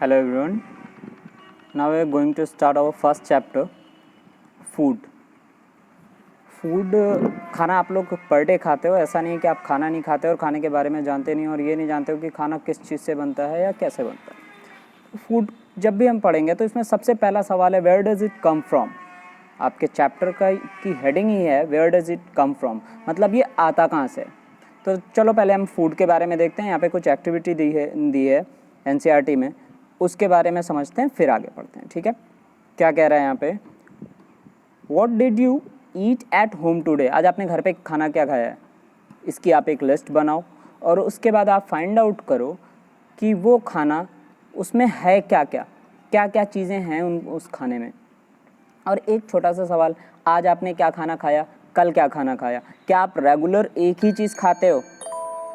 Hello everyone. Now we are going to start our first chapter, food. Food खाना आप लोग per day खाते हो, ऐसा नहीं है कि आप खाना नहीं खाते और खाने के बारे में जानते नहीं और ये नहीं जानते हो कि खाना किस चीज़ से बनता है या कैसे बनता है। फूड जब भी हम पढ़ेंगे तो इसमें सबसे पहला सवाल है where does it come from. आपके चैप्टर की हेडिंग ही है where does it come from, मतलब ये आता कहाँ से। तो चलो पहले हम फूड के बारे में देखते हैं। यहाँ पे कुछ एक्टिविटी दी है NCERT में, उसके बारे में समझते हैं फिर आगे पढ़ते हैं। ठीक है, क्या कह रहा है यहाँ पे, what did you eat at home today. आज आपने घर पे खाना क्या खाया है, इसकी आप एक लिस्ट बनाओ और उसके बाद आप फाइंड आउट करो कि वो खाना उसमें है क्या क्या चीज़ें हैं उस खाने में। और एक छोटा सा सवाल, आज आपने क्या खाना खाया, कल क्या खाना खाया। क्या आप रेगुलर एक ही चीज़ खाते हो,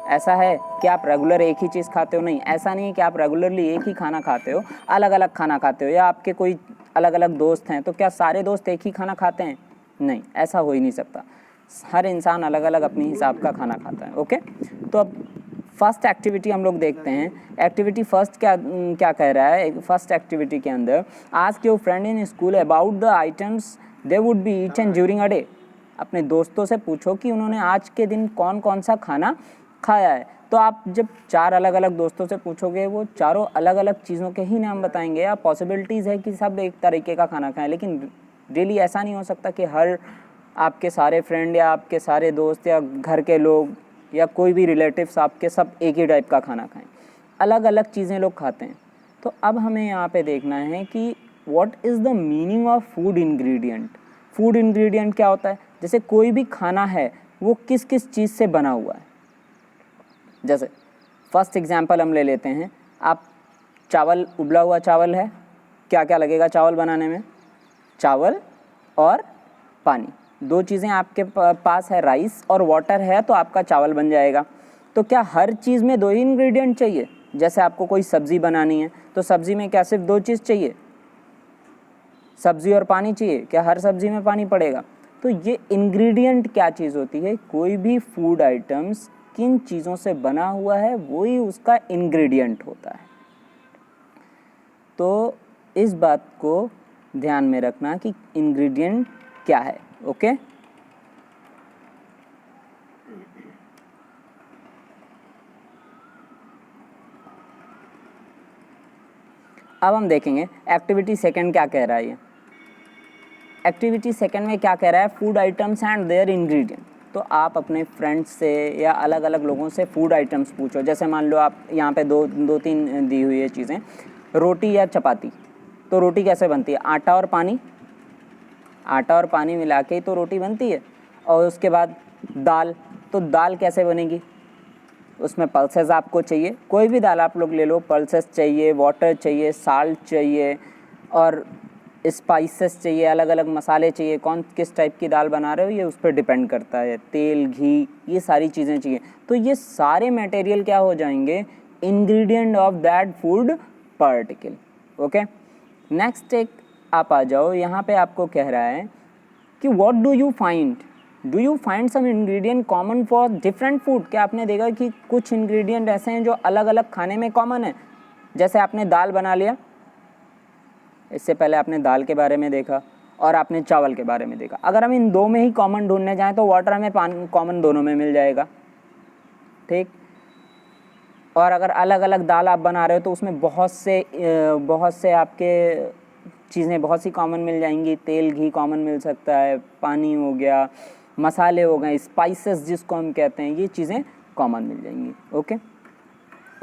ऐसा है कि आप रेगुलर एक ही चीज़ खाते हो, नहीं ऐसा नहीं है कि आप रेगुलरली एक ही खाना खाते हो, अलग अलग खाना खाते हो। या आपके कोई अलग अलग दोस्त हैं तो क्या सारे दोस्त एक ही खाना खाते हैं, नहीं ऐसा हो ही नहीं सकता। हर इंसान अलग अलग अपने हिसाब का खाना खाता है। ओके, तो अब फर्स्ट एक्टिविटी हम लोग देखते हैं। एक्टिविटी फर्स्ट क्या कह रहा है। फर्स्ट एक्टिविटी के अंदर ask your friend in school about the items they would be eaten during a day. अपने दोस्तों से पूछो कि उन्होंने आज के दिन कौन कौन सा खाना खाया है। तो आप जब चार अलग अलग दोस्तों से पूछोगे वो चारों अलग अलग चीज़ों के ही नाम बताएंगे। या पॉसिबिलिटीज़ है कि सब एक तरीके का खाना खाएं, लेकिन रियली ऐसा नहीं हो सकता कि हर आपके सारे फ्रेंड या आपके सारे दोस्त या घर के लोग या कोई भी रिलेटिव्स आपके सब एक ही टाइप का खाना खाएं। अलग अलग चीज़ें लोग खाते हैं। तो अब हमें यहाँ पे देखना है कि what is the meaning of food ingredient. Food ingredient क्या होता है, जैसे कोई भी खाना है वो किस किस चीज़ से बना हुआ है। जैसे फर्स्ट एग्जांपल हम ले लेते हैं, आप चावल, उबला हुआ चावल है, क्या क्या लगेगा चावल बनाने में, चावल और पानी, दो चीज़ें आपके पास है, राइस और वाटर है तो आपका चावल बन जाएगा। तो क्या हर चीज़ में दो ही इंग्रेडिएंट चाहिए। जैसे आपको कोई सब्ज़ी बनानी है तो सब्ज़ी में क्या सिर्फ दो चीज़ चाहिए, सब्ज़ी और पानी चाहिए, क्या हर सब्ज़ी में पानी पड़ेगा। तो ये इंग्रेडिएंट क्या चीज़ होती है, कोई भी फूड आइटम्स किन चीज़ों से बना हुआ है वही उसका इंग्रेडिएंट होता है। तो इस बात को ध्यान में रखना कि इंग्रेडिएंट क्या है। ओके, अब हम देखेंगे एक्टिविटी सेकंड क्या कह रहा है। ये एक्टिविटी सेकंड में क्या कह रहा है, food items and their ingredient. तो आप अपने फ्रेंड्स से या अलग अलग लोगों से फूड आइटम्स पूछो। जैसे मान लो आप यहाँ पे दो तीन दी हुई है चीज़ें, रोटी या चपाती। तो रोटी कैसे बनती है, आटा और पानी मिला के ही तो रोटी बनती है। और उसके बाद दाल, तो दाल कैसे बनेगी, उसमें पल्सेस आपको चाहिए, कोई भी दाल आप लोग ले लो, पल्सेस चाहिए, वाटर चाहिए, साल्ट चाहिए और स्पाइसेस चाहिए, अलग अलग मसाले चाहिए। कौन किस टाइप की दाल बना रहे हो ये उस पर डिपेंड करता है, तेल, घी, ये सारी चीज़ें चाहिए। तो ये सारे मटेरियल क्या हो जाएंगे, ingredient of that food particle. Okay, next एक आप आ जाओ, यहाँ पे आपको कह रहा है कि what do you find some ingredient common for different food. क्या आपने देखा कि कुछ इंग्रेडिएंट ऐसे हैं जो अलग अलग खाने में कॉमन है। जैसे आपने दाल बना लिया, इससे पहले आपने दाल के बारे में देखा और आपने चावल के बारे में देखा। अगर हम इन दो में ही कॉमन ढूंढने जाएँ तो वाटर हमें कॉमन दोनों में मिल जाएगा। ठीक, और अगर अलग अलग दाल आप बना रहे हो तो उसमें बहुत से आपके चीज़ें बहुत सी कॉमन मिल जाएंगी। तेल, घी कॉमन मिल सकता है, पानी हो गया, मसाले हो गए, स्पाइसेस जिसको हम कहते हैं, ये चीज़ें कॉमन मिल जाएंगी। ओके,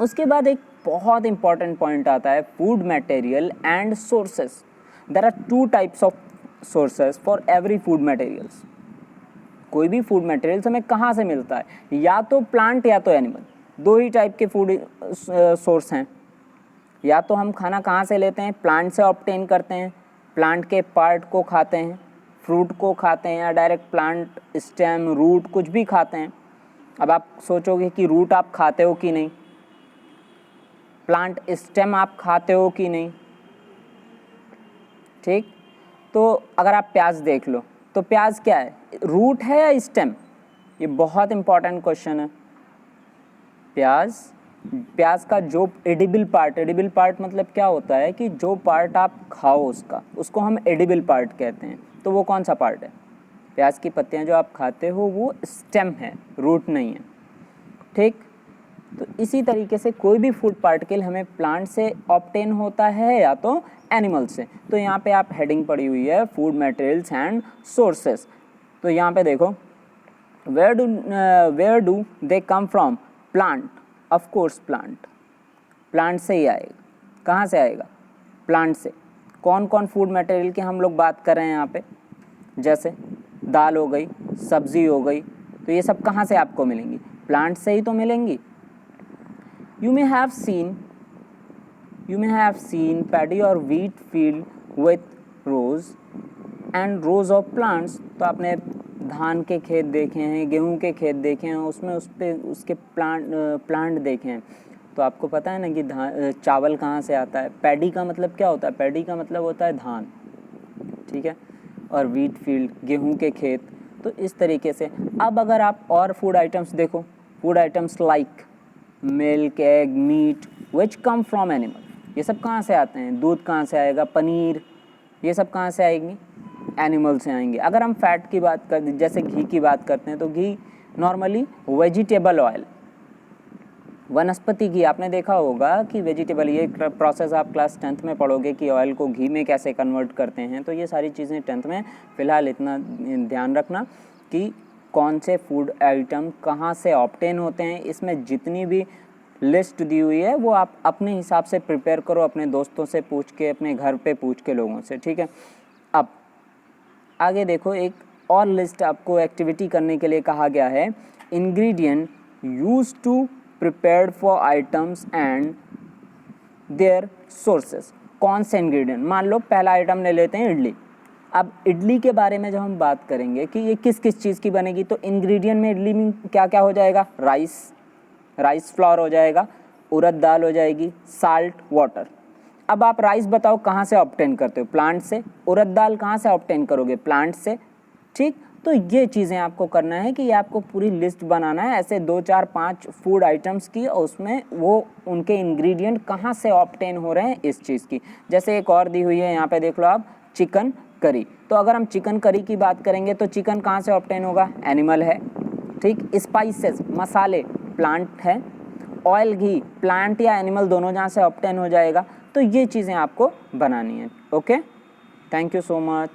उसके बाद एक बहुत इंपॉर्टेंट पॉइंट आता है, food material and sources. There are two types of sources for every food materials. कोई भी फूड मटेरियल्स हमें कहाँ से मिलता है, या तो प्लांट या तो एनिमल। दो ही टाइप के फूड सोर्स हैं। या तो हम खाना कहाँ से लेते हैं, प्लांट से ऑब्टेन करते हैं, प्लांट के पार्ट को खाते हैं, फ्रूट को खाते हैं, या डायरेक्ट प्लांट स्टेम, रूट कुछ भी खाते हैं। अब आप सोचोगे कि रूट आप खाते हो कि नहीं, प्लांट स्टेम आप खाते हो कि नहीं। ठीक, तो अगर आप प्याज देख लो तो प्याज क्या है, रूट है या स्टेम, ये बहुत इंपॉर्टेंट क्वेश्चन है। प्याज प्याज का जो एडिबल पार्ट मतलब क्या होता है कि जो पार्ट आप खाओ उसको हम एडिबल पार्ट कहते हैं। तो वो कौन सा पार्ट है? प्याज की पत्तियां जो आप खाते हो वो स्टेम है, रूट नहीं है, ठीक। तो इसी तरीके से कोई भी फूड पार्टिकल हमें प्लांट से ऑब्टेन होता है या तो एनिमल से। तो यहाँ पे आप हेडिंग पड़ी हुई है फूड मटेरियल्स एंड सोर्सेस। तो यहाँ पे देखो, where do they come from? Plant, of course plant से ही आएगा। कहाँ से आएगा? प्लांट से। कौन कौन फूड मटेरियल की हम लोग बात कर रहे हैं यहाँ पे? जैसे दाल हो गई, सब्जी हो गई, तो ये सब कहाँ से आपको मिलेंगी? प्लांट से ही तो मिलेंगी। You may have seen paddy or wheat field with rows and rows of plants। तो आपने धान के खेत देखे हैं, गेहूं के खेत देखे हैं, उसमें उसके प्लांट देखे हैं। तो आपको पता है ना कि चावल कहाँ से आता है? पैडी का मतलब क्या होता है? पैडी का मतलब होता है धान, ठीक है। और व्हीट फील्ड, गेहूं के खेत। तो इस तरीके से अब अगर आप और फूड आइटम्स देखो, food items like milk, egg, meat which come from animal, ये सब कहाँ से आते हैं? दूध कहाँ से आएगा? पनीर, ये सब कहाँ से आएंगी? एनिमल से आएंगे। अगर हम फैट की बात कर, जैसे घी की बात करते हैं, तो घी नॉर्मली वेजिटेबल ऑयल, वनस्पति घी। आपने देखा होगा कि वेजिटेबल, ये प्रोसेस आप क्लास 10th में पढ़ोगे कि ऑयल को घी में कैसे कन्वर्ट करते हैं। तो ये सारी चीज़ें 10th में, फ़िलहाल इतना ध्यान रखना कि कौन से फूड आइटम कहाँ से ऑब्टेन होते हैं। इसमें जितनी भी लिस्ट दी हुई है वो आप अपने हिसाब से प्रिपेयर करो, अपने दोस्तों से पूछ के, अपने घर पे पूछ के लोगों से, ठीक है। अब आगे देखो, एक और लिस्ट आपको एक्टिविटी करने के लिए कहा गया है। Ingredient use to prepared for items and their sources. कौन से इंग्रेडिएंट? मान लो पहला आइटम ले लेते हैं इडली। अब इडली के बारे में जब हम बात करेंगे कि ये किस किस चीज़ की बनेगी, तो इंग्रेडिएंट में इडली में क्या क्या हो जाएगा? राइस फ्लोर हो जाएगा, उड़द दाल हो जाएगी, साल्ट, वाटर। अब आप राइस बताओ कहाँ से ऑब्टेन करते हो? प्लांट से। उड़द दाल कहाँ से ऑब्टेन करोगे? प्लांट से, ठीक। तो ये चीज़ें आपको करना है कि ये आपको पूरी लिस्ट बनाना है ऐसे 2, 4, 5 फूड आइटम्स की, और उसमें वो उनके इंग्रेडिएंट कहाँ से ऑब्टेन हो रहे हैं इस चीज़ की। जैसे एक और दी हुई है यहाँ पे, देख लो आप, चिकन करी। तो अगर हम चिकन करी की बात करेंगे तो चिकन कहाँ से ऑब्टेन होगा? एनिमल है, ठीक। स्पाइसेस, मसाले, प्लांट है। ऑयल, घी, प्लांट या एनिमल दोनों जहाँ से ऑब्टेन हो जाएगा। तो ये चीज़ें आपको बनानी है। Okay, thank you so much.